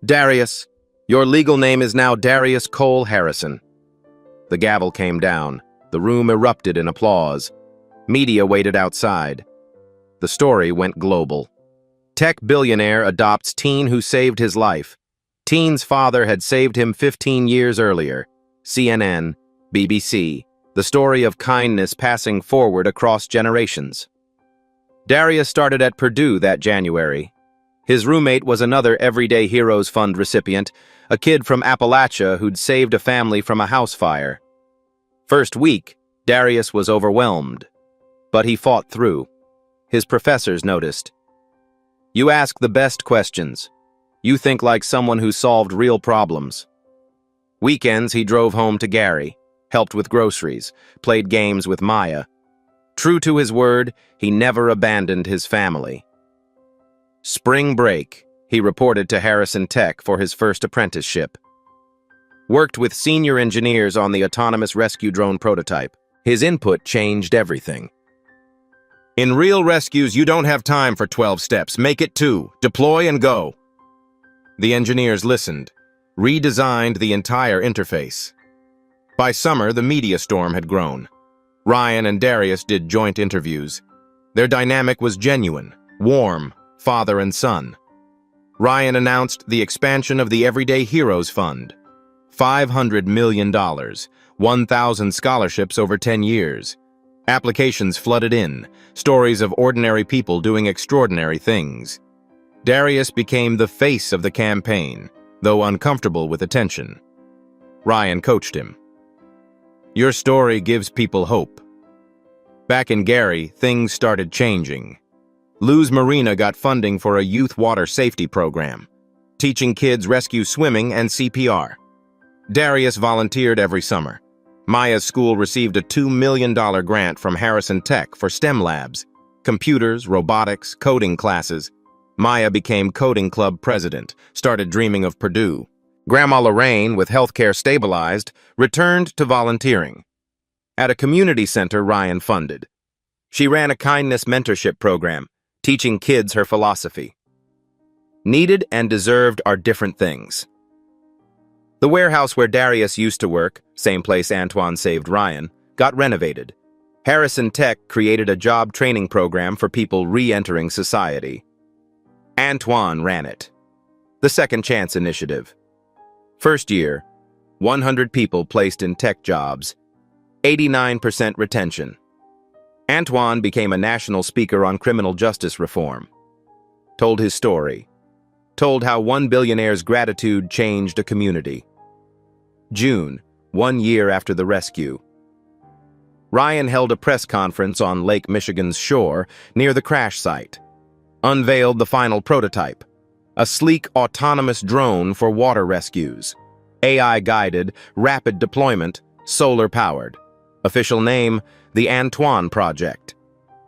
Darius, your legal name is now Darius Cole Harrison." The gavel came down. The room erupted in applause. Media waited outside. The story went global. Tech billionaire adopts teen who saved his life. Teen's father had saved him 15 years earlier. CNN, BBC, the story of kindness passing forward across generations. Darius started at Purdue that January. His roommate was another Everyday Heroes Fund recipient, a kid from Appalachia who'd saved a family from a house fire. First week, Darius was overwhelmed, but he fought through. His professors noticed. "You ask the best questions. You think like someone who solved real problems." Weekends, he drove home to Gary, helped with groceries, played games with Maya. True to his word, he never abandoned his family. Spring break, he reported to Harrison Tech for his first apprenticeship. Worked with senior engineers on the autonomous rescue drone prototype. His input changed everything. "In real rescues, you don't have time for 12 steps. Make it 2. Deploy and go." The engineers listened, redesigned the entire interface. By summer, the media storm had grown. Ryan and Darius did joint interviews. Their dynamic was genuine, warm, father and son. Ryan announced the expansion of the Everyday Heroes Fund. $500 million, 1,000 scholarships over 10 years. Applications flooded in, stories of ordinary people doing extraordinary things. Darius became the face of the campaign, though uncomfortable with attention. Ryan coached him. Your story gives people hope. Back in Gary, things started changing. Luz Marina got funding for a youth water safety program, teaching kids rescue swimming and CPR. Darius volunteered every summer. Maya's school received a $2 million grant from Harrison Tech for STEM labs, computers, robotics, coding classes. Maya became coding club president, started dreaming of Purdue. Grandma Lorraine, with healthcare stabilized, returned to volunteering. At a community center Ryan funded, she ran a kindness mentorship program, teaching kids her philosophy. Needed and deserved are different things. The warehouse where Darius used to work, same place Antoine saved Ryan, got renovated. Harrison Tech created a job training program for people re-entering society. Antoine ran it. The Second Chance Initiative. First year, 100 people placed in tech jobs, 89% retention. Antoine became a national speaker on criminal justice reform. Told his story. Told how one billionaire's gratitude changed a community. June, 1 year after the rescue. Ryan held a press conference on Lake Michigan's shore near the crash site. Unveiled the final prototype, a sleek autonomous drone for water rescues. AI-guided, rapid deployment, solar-powered. Official name, the Antoine Project.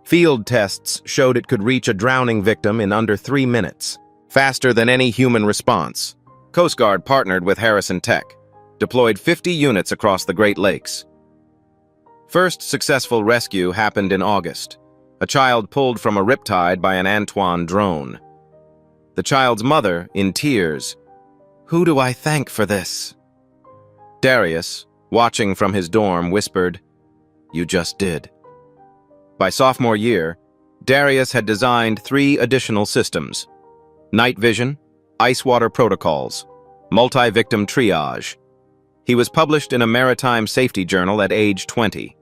Field tests showed it could reach a drowning victim in under 3 minutes, faster than any human response. Coast Guard partnered with Harrison Tech, deployed 50 units across the Great Lakes. First successful rescue happened in August. A child pulled from a riptide by an Antoine drone. The child's mother, in tears, "Who do I thank for this?" Darius, watching from his dorm, whispered, "You just did." By sophomore year, Darius had designed 3 additional systems: night vision, ice water protocols, multi-victim triage. He was published in a maritime safety journal at age 20.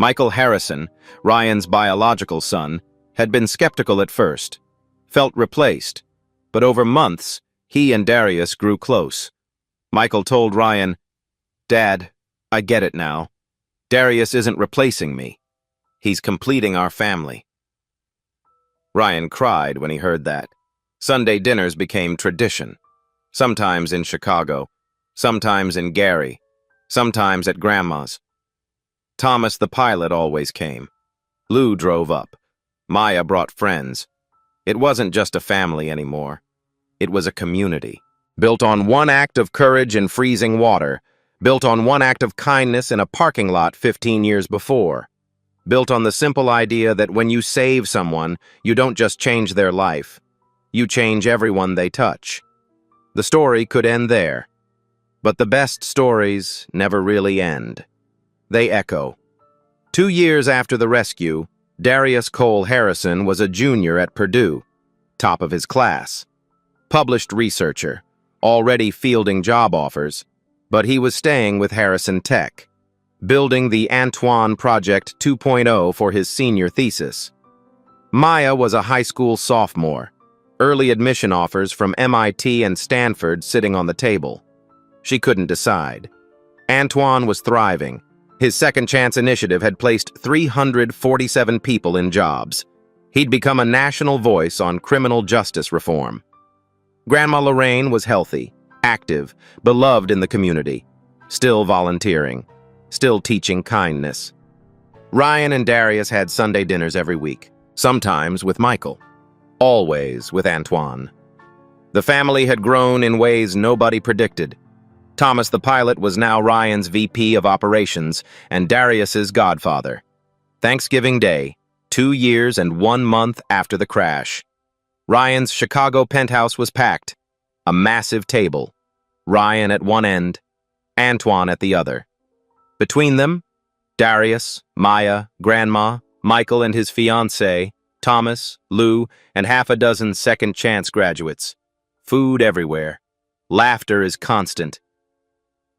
Michael Harrison, Ryan's biological son, had been skeptical at first, felt replaced, but over months, he and Darius grew close. Michael told Ryan, "Dad, I get it now. Darius isn't replacing me. He's completing our family." Ryan cried when he heard that. Sunday dinners became tradition, sometimes in Chicago, sometimes in Gary, sometimes at Grandma's. Thomas the pilot always came. Lou drove up. Maya brought friends. It wasn't just a family anymore. It was a community, built on one act of courage in freezing water, built on one act of kindness in a parking lot 15 years before, built on the simple idea that when you save someone, you don't just change their life. You change everyone they touch. The story could end there, but the best stories never really end. They echo. 2 years after the rescue, Darius Cole Harrison was a junior at Purdue, top of his class. Published researcher, already fielding job offers, but he was staying with Harrison Tech, building the Antoine Project 2.0 for his senior thesis. Maya was a high school sophomore, early admission offers from MIT and Stanford sitting on the table. She couldn't decide. Antoine was thriving. His Second Chance Initiative had placed 347 people in jobs. He'd become a national voice on criminal justice reform. Grandma Lorraine was healthy, active, beloved in the community, still volunteering, still teaching kindness. Ryan and Darius had Sunday dinners every week, sometimes with Michael, always with Antoine. The family had grown in ways nobody predicted. Thomas the pilot was now Ryan's VP of operations and Darius's godfather. Thanksgiving Day, 2 years and 1 month after the crash. Ryan's Chicago penthouse was packed. A massive table. Ryan at one end, Antoine at the other. Between them, Darius, Maya, Grandma, Michael and his fiancée, Thomas, Lou, and half a dozen Second Chance graduates. Food everywhere. Laughter is constant.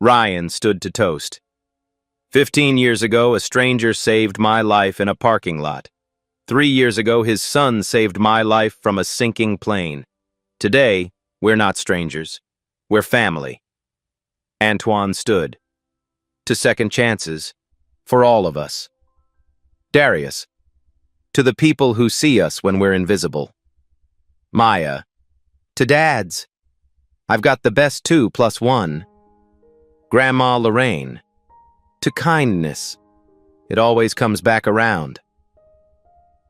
Ryan stood to toast. 15 years ago, a stranger saved my life in a parking lot. 3 years ago, his son saved my life from a sinking plane. Today, we're not strangers. We're family. Antoine stood. To second chances, for all of us. Darius. To the people who see us when we're invisible. Maya. To dads. I've got the best 2 plus 1. Grandma Lorraine. To kindness. It always comes back around.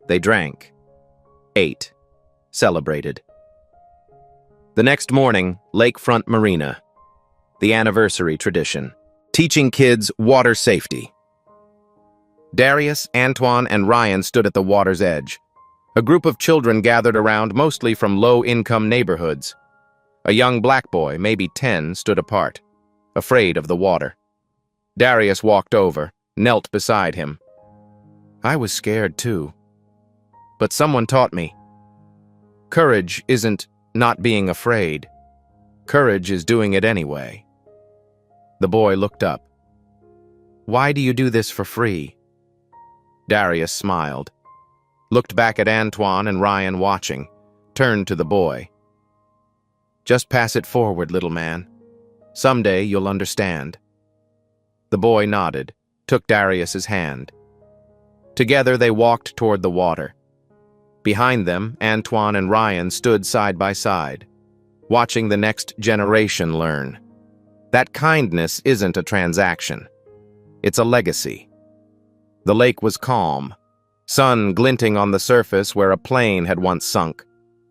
They drank. Ate. Celebrated. The next morning, Lakefront Marina. The anniversary tradition. Teaching kids water safety. Darius, Antoine, and Ryan stood at the water's edge. A group of children gathered around, mostly from low-income neighborhoods. A young black boy, maybe 10, stood apart, afraid of the water. Darius walked over, knelt beside him. I was scared too. But someone taught me. Courage isn't not being afraid. Courage is doing it anyway. The boy looked up. Why do you do this for free? Darius smiled, looked back at Antoine and Ryan watching, turned to the boy. Just pass it forward, little man. Someday you'll understand. The boy nodded, took Darius's hand. Together they walked toward the water. Behind them, Antoine and Ryan stood side by side, watching the next generation learn. That kindness isn't a transaction. It's a legacy. The lake was calm, sun glinting on the surface where a plane had once sunk,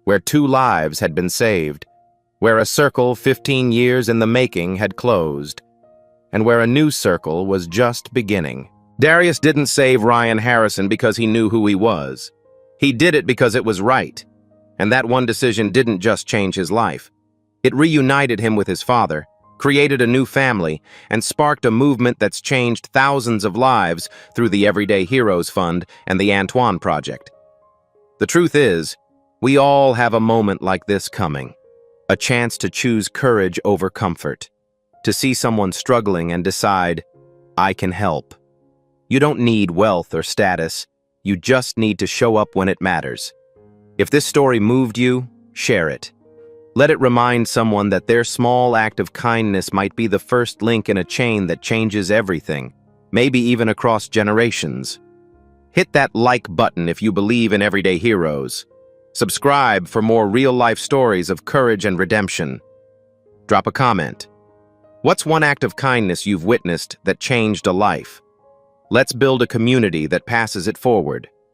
where 2 lives had been saved, where a circle 15 years in the making had closed, and where a new circle was just beginning. Darius didn't save Ryan Harrison because he knew who he was. He did it because it was right, and that one decision didn't just change his life. It reunited him with his father, created a new family, and sparked a movement that's changed thousands of lives through the Everyday Heroes Fund and the Antoine Project. The truth is, we all have a moment like this coming, a chance to choose courage over comfort, to see someone struggling and decide, I can help. You don't need wealth or status, you just need to show up when it matters. If this story moved you, share it. Let it remind someone that their small act of kindness might be the first link in a chain that changes everything, maybe even across generations. Hit that like button if you believe in everyday heroes. Subscribe for more real-life stories of courage and redemption. Drop a comment. What's one act of kindness you've witnessed that changed a life? Let's build a community that passes it forward.